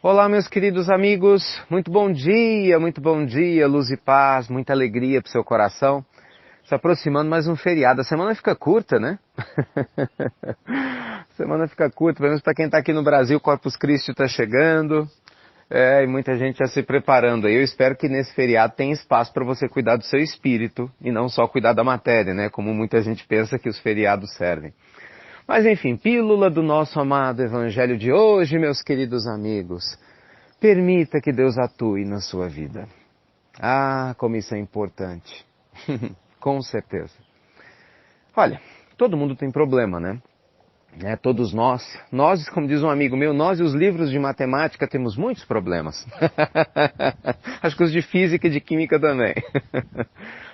Olá, meus queridos amigos, muito bom dia, luz e paz, muita alegria para o seu coração. Se aproximando mais um feriado, a semana fica curta, né? A semana fica curta, pelo menos para quem está aqui no Brasil, Corpus Christi está chegando, e muita gente já se preparando. Eu espero que nesse feriado tenha espaço para você cuidar do seu espírito e não só cuidar da matéria, né? Como muita gente pensa que os feriados servem. Mas enfim, pílula do nosso amado Evangelho de hoje, meus queridos amigos. Permita que Deus atue na sua vida. Ah, como isso é importante. Com certeza. Olha, todo mundo tem problema, né? Todos nós, como diz um amigo meu, nós e os livros de matemática temos muitos problemas. Acho que os de física e de química também.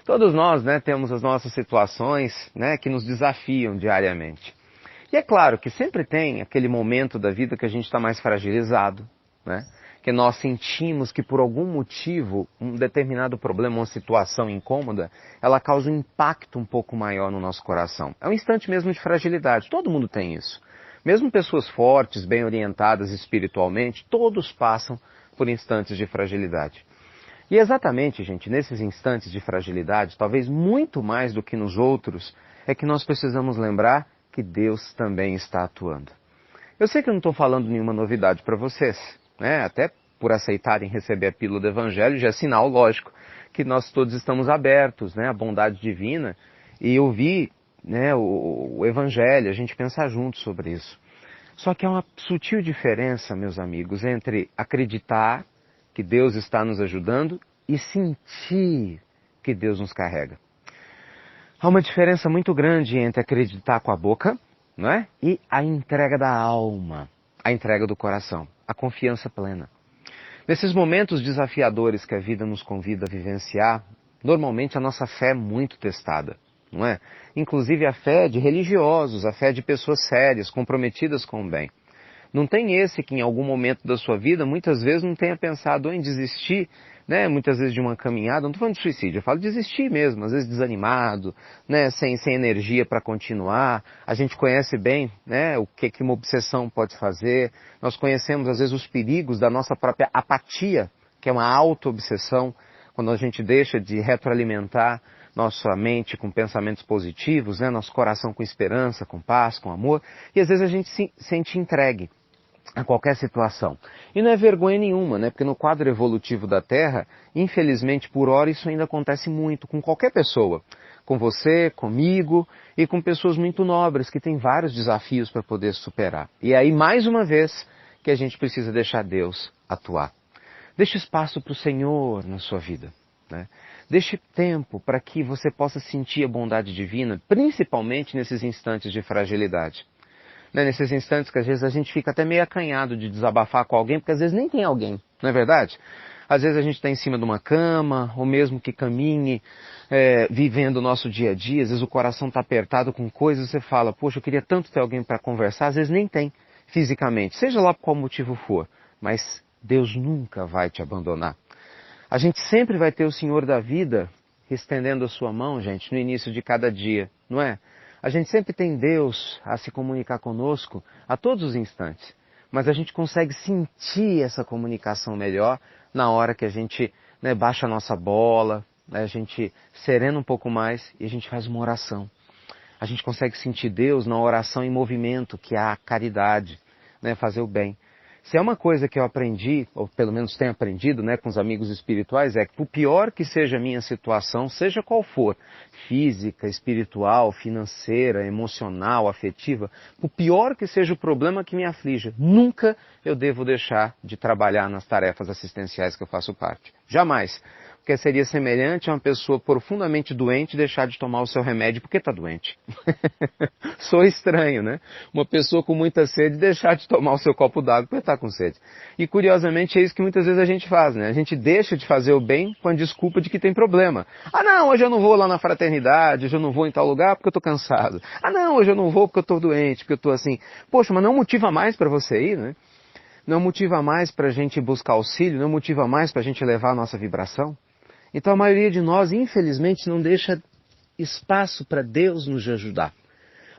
Todos nós, né, temos as nossas situações, né, que nos desafiam diariamente. E é claro que sempre tem aquele momento da vida que a gente está mais fragilizado, né? Que nós sentimos que por algum motivo, um determinado problema, uma situação incômoda, ela causa um impacto um pouco maior no nosso coração. É um instante mesmo de fragilidade, todo mundo tem isso. Mesmo pessoas fortes, bem orientadas espiritualmente, todos passam por instantes de fragilidade. E exatamente, gente, nesses instantes de fragilidade, talvez muito mais do que nos outros, é que nós precisamos lembrar que Deus também está atuando. Eu sei que eu não estou falando nenhuma novidade para vocês, né? Até por aceitarem receber a pílula do Evangelho, já é sinal, lógico, que nós todos estamos abertos, né, à bondade divina e ouvir, né, o Evangelho, a gente pensar juntos sobre isso. Só que há uma sutil diferença, meus amigos, entre acreditar que Deus está nos ajudando e sentir que Deus nos carrega. Há uma diferença muito grande entre acreditar com a boca, não é? E a entrega da alma, a entrega do coração, a confiança plena. Nesses momentos desafiadores que a vida nos convida a vivenciar, normalmente a nossa fé é muito testada, não é? Inclusive a fé de religiosos, a fé de pessoas sérias, comprometidas com o bem. Não tem esse que em algum momento da sua vida, muitas vezes não tenha pensado em desistir, né? Muitas vezes de uma caminhada, não estou falando de suicídio, eu falo de desistir mesmo, às vezes desanimado, né? Sem energia para continuar. A gente conhece bem, né? O que uma obsessão pode fazer. Nós conhecemos às vezes os perigos da nossa própria apatia, que é uma auto-obsessão, quando a gente deixa de retroalimentar nossa mente com pensamentos positivos, né? Nosso coração com esperança, com paz, com amor, e às vezes a gente se sente entregue a qualquer situação. E não é vergonha nenhuma, né? Porque no quadro evolutivo da Terra, infelizmente, por hora, isso ainda acontece muito com qualquer pessoa. Com você, comigo e com pessoas muito nobres que têm vários desafios para poder superar. E aí, mais uma vez, que a gente precisa deixar Deus atuar. Deixe espaço para o Senhor na sua vida, né? Deixe tempo para que você possa sentir a bondade divina, principalmente nesses instantes de fragilidade. Nesses instantes que às vezes a gente fica até meio acanhado de desabafar com alguém, porque às vezes nem tem alguém, não é verdade? Às vezes a gente está em cima de uma cama, ou mesmo que caminhe, vivendo o nosso dia a dia, às vezes o coração está apertado com coisas, você fala, poxa, eu queria tanto ter alguém para conversar, às vezes nem tem fisicamente, seja lá por qual motivo for, mas Deus nunca vai te abandonar. A gente sempre vai ter o Senhor da vida estendendo a sua mão, gente, no início de cada dia, não é? A gente sempre tem Deus a se comunicar conosco a todos os instantes, mas a gente consegue sentir essa comunicação melhor na hora que a gente, né, baixa a nossa bola, né, a gente serena um pouco mais e a gente faz uma oração. A gente consegue sentir Deus na oração em movimento, que é a caridade, né, fazer o bem. Se é uma coisa que eu aprendi, ou pelo menos tenho aprendido, né, com os amigos espirituais, é que por pior que seja a minha situação, seja qual for, física, espiritual, financeira, emocional, afetiva, por pior que seja o problema que me aflige, nunca eu devo deixar de trabalhar nas tarefas assistenciais que eu faço parte. Jamais. Porque seria semelhante a uma pessoa profundamente doente deixar de tomar o seu remédio porque está doente. Sou estranho, né? Uma pessoa com muita sede deixar de tomar o seu copo d'água porque está com sede. E curiosamente é isso que muitas vezes a gente faz, né? A gente deixa de fazer o bem com a desculpa de que tem problema. Ah não, hoje eu não vou lá na fraternidade, hoje eu não vou em tal lugar porque eu estou cansado. Ah não, hoje eu não vou porque eu estou doente, porque eu estou assim. Poxa, mas não motiva mais para você ir, né? Não motiva mais para a gente buscar auxílio, não motiva mais para a gente levar a nossa vibração? Então a maioria de nós, infelizmente, não deixa espaço para Deus nos ajudar.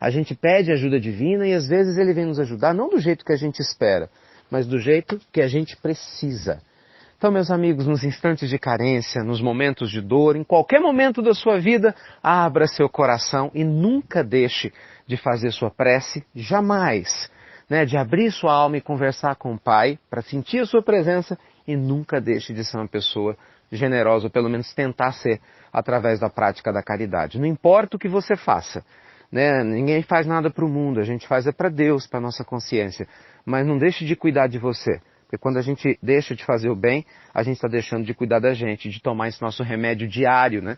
A gente pede ajuda divina e às vezes Ele vem nos ajudar, não do jeito que a gente espera, mas do jeito que a gente precisa. Então, meus amigos, nos instantes de carência, nos momentos de dor, em qualquer momento da sua vida, abra seu coração e nunca deixe de fazer sua prece, jamais, né, de abrir sua alma e conversar com o Pai, para sentir a sua presença, e nunca deixe de ser uma pessoa generosa, ou pelo menos tentar ser, através da prática da caridade. Não importa o que você faça, né, ninguém faz nada para o mundo, a gente faz é para Deus, para a nossa consciência, mas não deixe de cuidar de você. Porque quando a gente deixa de fazer o bem, a gente está deixando de cuidar da gente, de tomar esse nosso remédio diário, né?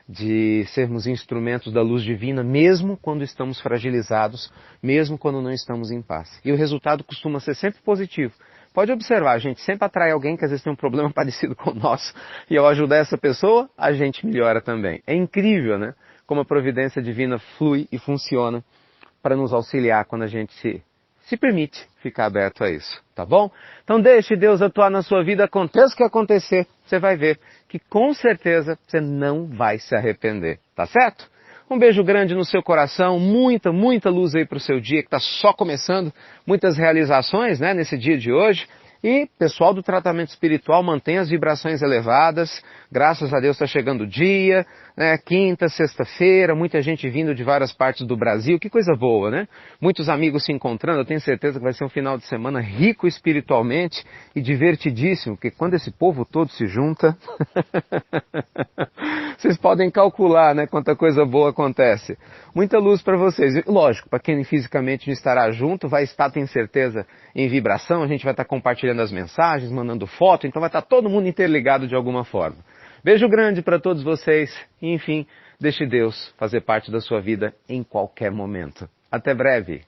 De sermos instrumentos da luz divina, mesmo quando estamos fragilizados, mesmo quando não estamos em paz. E o resultado costuma ser sempre positivo. Pode observar, a gente sempre atrai alguém que às vezes tem um problema parecido com o nosso, e ao ajudar essa pessoa, a gente melhora também. É incrível, né? Como a providência divina flui e funciona para nos auxiliar quando a gente se permite ficar aberto a isso, tá bom? Então deixe Deus atuar na sua vida, aconteça o que acontecer, você vai ver que com certeza você não vai se arrepender, tá certo? Um beijo grande no seu coração, muita, muita luz aí para o seu dia que está só começando, muitas realizações, né, nesse dia de hoje. E, pessoal do tratamento espiritual, mantenha as vibrações elevadas, graças a Deus está chegando o dia, né? Quinta, sexta-feira, muita gente vindo de várias partes do Brasil, que coisa boa, né? Muitos amigos se encontrando, eu tenho certeza que vai ser um final de semana rico espiritualmente e divertidíssimo, porque quando esse povo todo se junta, vocês podem calcular, né, quanta coisa boa acontece. Muita luz para vocês. E, lógico, para quem fisicamente não estará junto, vai estar, tenho certeza, em vibração, a gente vai estar compartilhando as mensagens, mandando foto, então vai estar todo mundo interligado de alguma forma. Beijo grande para todos vocês e, enfim, deixe Deus fazer parte da sua vida em qualquer momento. Até breve!